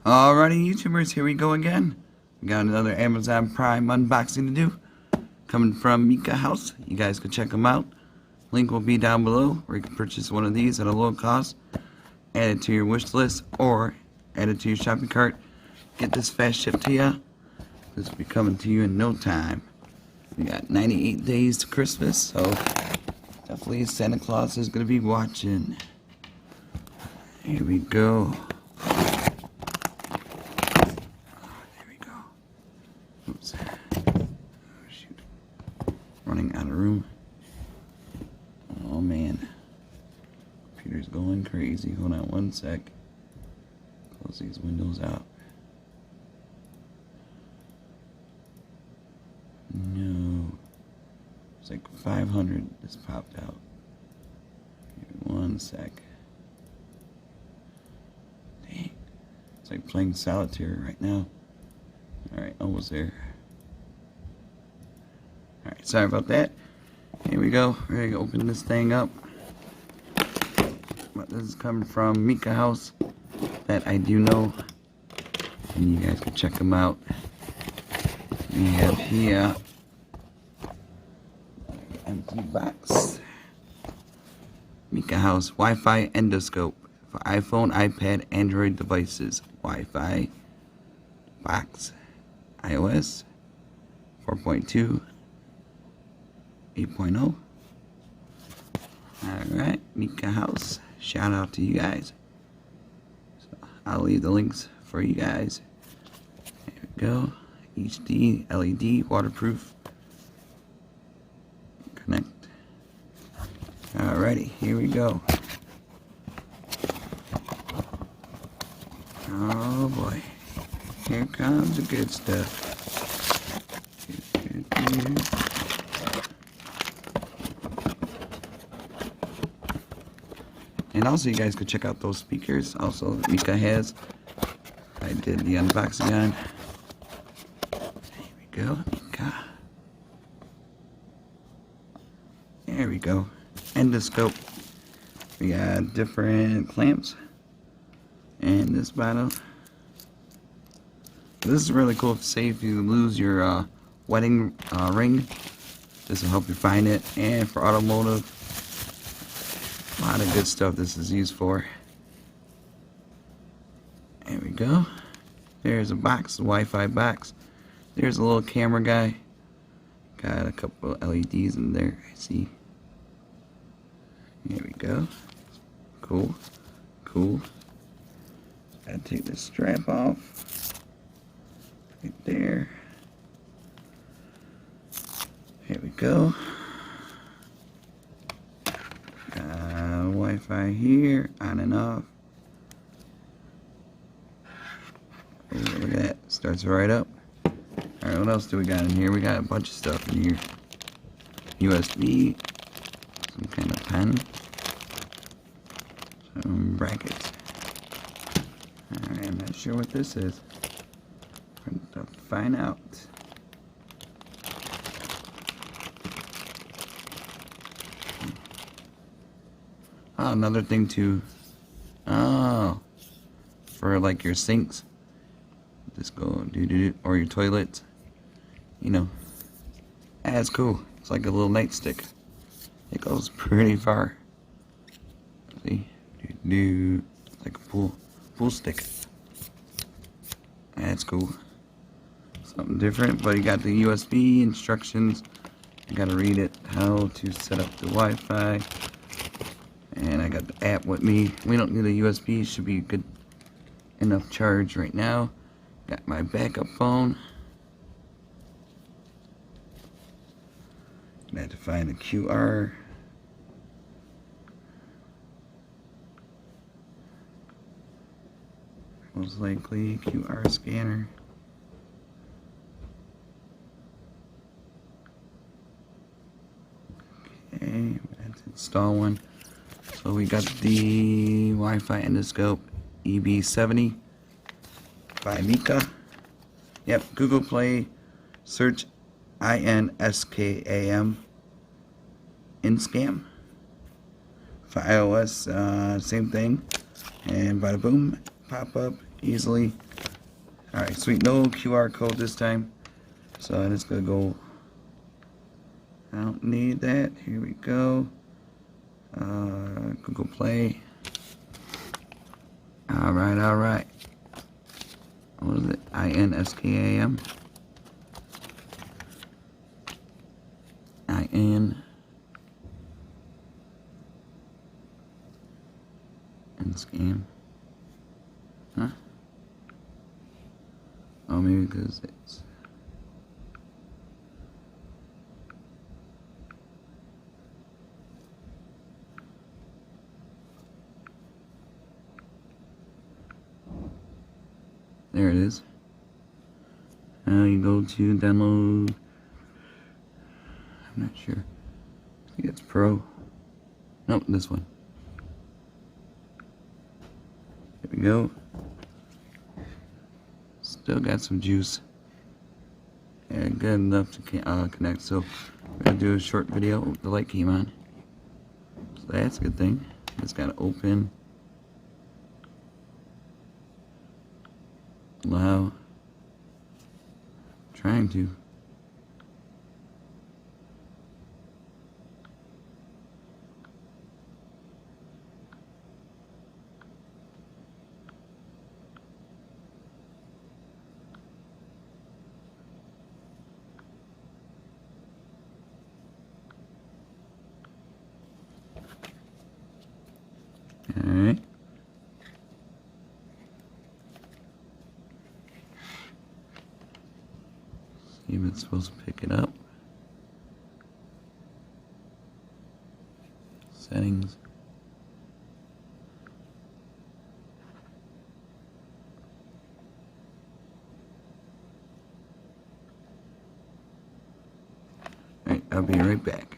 Alrighty, YouTubers, here we go again. We got another Amazon Prime unboxing to do. Coming from Mica House. You guys can check them out. Link will be down below where you can purchase one of these at a low cost. Add it to your wish list or add it to your shopping cart. Get this fast shipped to you. This will be coming to you in no time. We got 98 days to Christmas, so definitely Santa Claus is going to be watching. Here we go. Oops. Oh, shoot. Running out of room. Oh man. Computer's going crazy. Hold on one sec. Close these windows out. No. It's like 500 just popped out. Give me one sec. Dang. It's like playing solitaire right now. Alright, almost there. Alright, sorry about that. Here we go. We're going to open this thing up. But this is coming from Mica House that I do know. And you guys can check them out. We have here empty box. Mica House Wi-Fi Endoscope for iPhone, iPad, Android devices. Wi-Fi box. iOS 4.2, 8.0. Alright, Mica House. Shout out to you guys. So I'll leave the links for you guys. There we go. HD, LED, waterproof. Connect. Alrighty, here we go. Oh boy. Here comes the good stuff. And also you guys could check out those speakers also that Mica has. I did the unboxing on. There we go, Mica. There we go. Endoscope. We got different clamps. And this bottle. This is really cool. Say if you lose your wedding ring, this will help you find it. And for automotive, a lot of good stuff this is used for. There we go. There's a box, a Wi-Fi box. There's a little camera guy. Got a couple of LEDs in there, I see. There we go. Cool. Cool. Gotta take this strap off. Right there. Here we go. Wi-Fi here, on and off. Oh, look at that. Starts right up. Alright, what else do we got in here? We got a bunch of stuff in here. USB. Some kind of pen. Some brackets. Alright, I'm not sure what this is. To find out. Oh, another thing too. Oh, for like your sinks. Just go do or your toilets. You know, that's cool. It's like a little nightstick. It goes pretty far. See, it's like a pool stick. That's cool. Something different, but you got the USB instructions. You gotta read it, how to set up the Wi-Fi. And I got the app with me. We don't need a USB, should be good enough charge right now. Got my backup phone. I had to find a QR. Most likely QR scanner. Okay, let's install one. So we got the Wi-Fi Endoscope EB70 by Mica. Yep, Google Play, search INSCAM Inscam. For iOS, same thing. And bada boom, pop up, easily. Alright, sweet, no QR code this time. So I'm just gonna go, I don't need that. Here we go. Google Play. Alright. What is it? INSCAM. And scam. Huh? Oh, maybe because it's. There it is. Now you go to download. I'm not sure. I think it's Pro. Nope, this one. There we go. Still got some juice. And good enough to connect. So we're gonna do a short video. Oh, the light came on. So that's a good thing. It's gotta open. Allow. Trying to. Alright. See if it's supposed to pick it up. Settings. Alright, I'll be right back.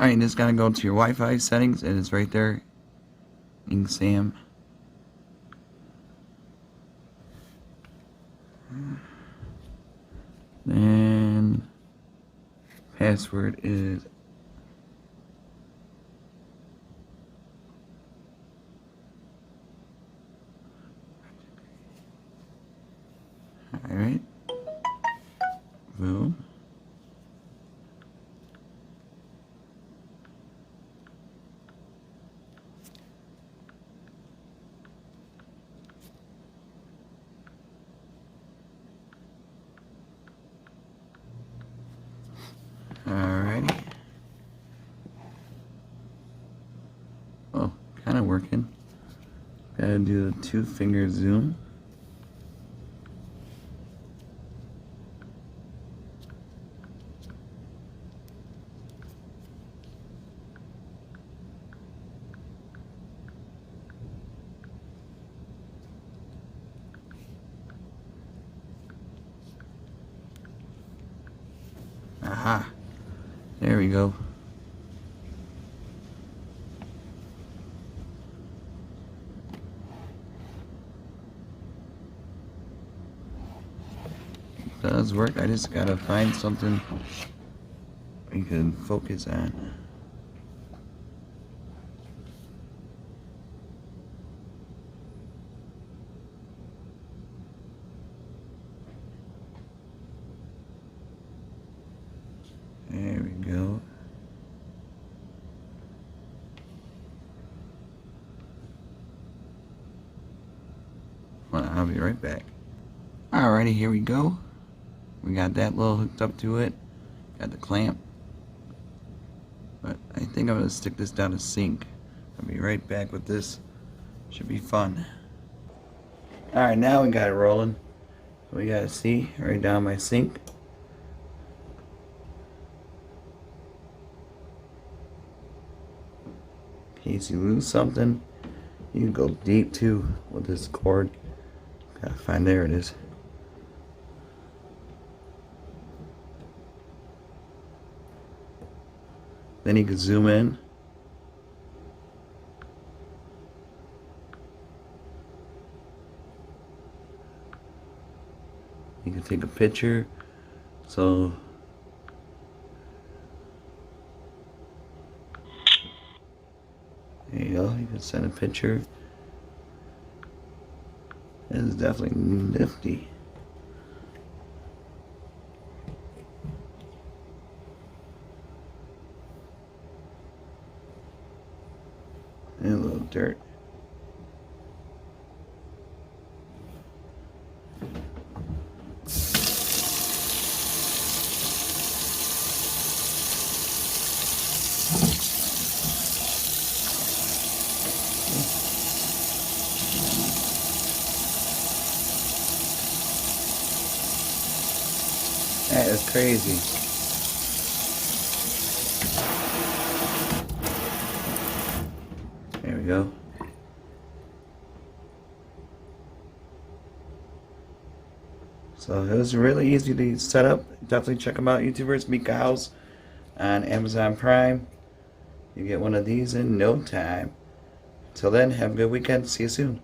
Alright, just gotta go to your Wi-Fi settings, and it's right there. Sam. Then password is alright. Boom. Alrighty. Oh, kind of working. Gotta do the 2-finger zoom. Aha. There we go. It does work. I just gotta find something we can focus on. There we go. Well, I'll be right back. Alrighty, here we go. We got that little hooked up to it. Got the clamp. But I think I'm gonna stick this down the sink. I'll be right back with this. Should be fun. Alright, now we got it rolling. We gotta see right down my sink. In case you lose something, you can go deep too with this cord. Gotta find, there it is. Then you can zoom in. You can take a picture. So there you go. You can send a picture. This is definitely nifty. And a little dirt. That is crazy. There we go. So it was really easy to set up. Definitely check them out, YouTubers. Mica House on Amazon Prime. You get one of these in no time. Till then, have a good weekend. See you soon.